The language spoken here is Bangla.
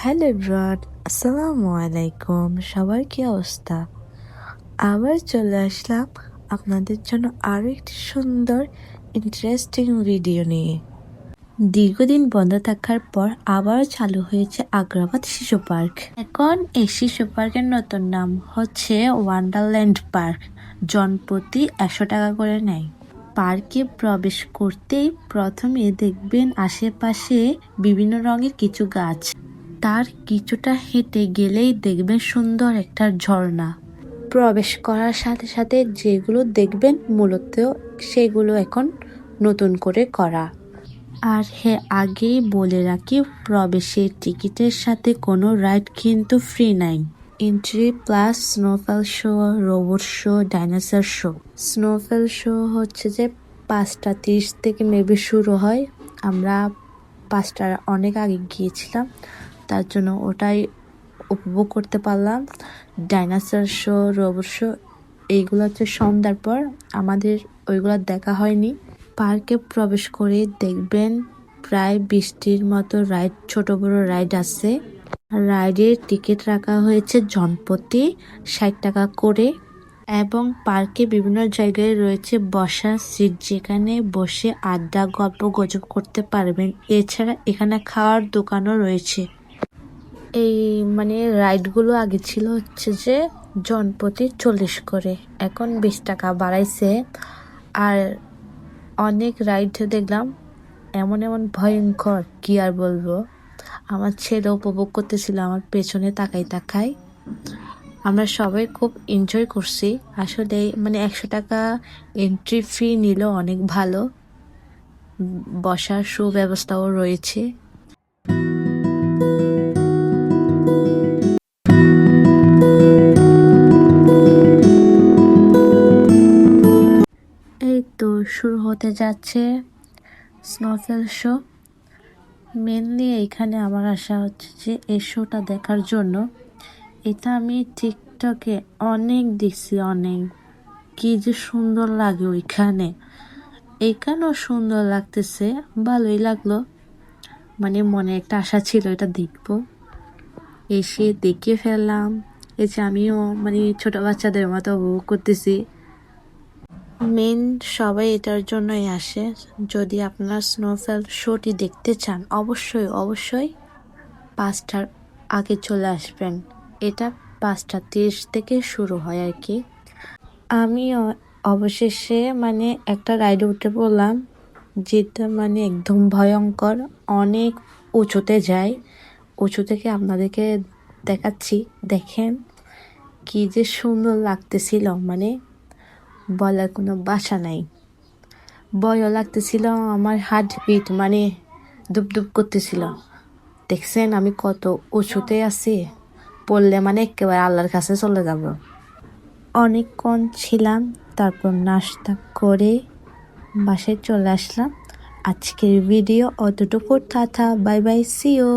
হ্যালো এভরিওয়ান, আসসালামু আলাইকুম। সবার কি অবস্থা? আবার চলে আসলাম আপনাদের জন্য আরো একটি সুন্দর ইন্টারেস্টিং ভিডিও নিয়ে। দীর্ঘদিন বন্ধ থাকার পর আবার চালু হয়েছে আগ্রাবাদ শিশু পার্ক। এখন এই শিশু পার্কের নতুন নাম হচ্ছে ওয়ান্ডারল্যান্ড পার্ক। জনপ্রতি 100 টাকা করে নেয়। পার্কে প্রবেশ করতেই প্রথমে দেখবেন আশেপাশে বিভিন্ন রঙের কিছু গাছ। তার কিছুটা হেঁটে গেলেই দেখবেন সুন্দর একটা ঝর্ণা। প্রবেশ করার সাথে সাথে যেগুলো দেখবেন মূলত সেগুলো এখন নতুন করে করা। আর হ্যাঁ, আগেই বলে রাখি, প্রবেশের টিকিটের সাথে কোনো রাইড কিন্তু ফ্রি নাই। Entry plus snowfall show, robot show, dinosaur show. Snowfall show হচ্ছে যে 5:30 থেকে মেবি শুরু হয়। আমরা 5টার অনেক আগে গিয়েছিলাম, তার জন্য ওটাই উপভোগ করতে পারলাম। ডাইনোসর শো, রোবট শো এইগুলো হচ্ছে সন্ধ্যার পর, আমাদের ওইগুলো দেখা হয়নি। পার্কে প্রবেশ করে দেখবেন প্রায় 20টির মতো রাইড, ছোট বড় রাইড আছে। রাইডের টিকিট রাখা হয়েছে জনপ্রতি 60 টাকা করে। এবং পার্কে বিভিন্ন জায়গায় রয়েছে বসার সিট, যেখানে বসে আড্ডা গল্প গুজব করতে পারবেন। এছাড়া এখানে খাওয়ার দোকানও রয়েছে। এই রাইডগুলো আগে ছিল হচ্ছে যে জনপ্রতি 40 করে, এখন 20 টাকা বাড়াইছে। আর অনেক রাইড দেখলাম এমন ভয়ঙ্কর, কি আর বলবো। আমার ছেলে উপভোগ করতেছিল আমার পেছনে তাকাই তাকাই। আমরা সবাই খুব এনজয় করছি। আসলে 100 টাকা এন্ট্রি ফি নিল, অনেক ভালো। বসার সুব্যবস্থাও রয়েছে। এই তো শুরু হতে যাচ্ছে স্নোফল শো। মেনলি এইখানে আমার আশা হচ্ছে যে এই শোটা দেখার জন্য। এটা আমি টিকটকে অনেক দেখছি, অনেক। কি যে সুন্দর লাগে ওইখানে। এইখানেও সুন্দর লাগতেছে, ভালোই লাগলো। মনে একটা আশা ছিল এটা দেখবো, এসে দেখে ফেললাম। এই যে আমিও ছোট বাচ্চাদের মতো উপভোগ করতেছি। মেন সবাই এটার জন্যই আসে। যদি আপনারা স্নোফল শোটি দেখতে চান, অবশ্যই 5টার আগে চলে আসবেন। এটা 5:30 থেকে শুরু হয় আর কি। আমি অবশেষে একটা রাইডে উঠে পড়লাম, যেটা একদম ভয়ঙ্কর, অনেক উঁচুতে যায়। উঁচু থেকে আপনাদেরকে দেখাচ্ছি, দেখেন কি যে সুন্দর লাগতেছিল, বলার কোনো ভাষা নাই। ভয়ও লাগতেছিল, আমার হার্ট বিট দুপ করতেছিল। দেখছেন আমি কত উঁচুতে আছি, পড়লে একেবারে আল্লাহর কাছে চলে যাব। অনেকক্ষণ ছিলাম, তারপর নাস্তা করে বাসায় চলে আসলাম। আজকের ভিডিও অতটুকু, tata, bye bye, see you.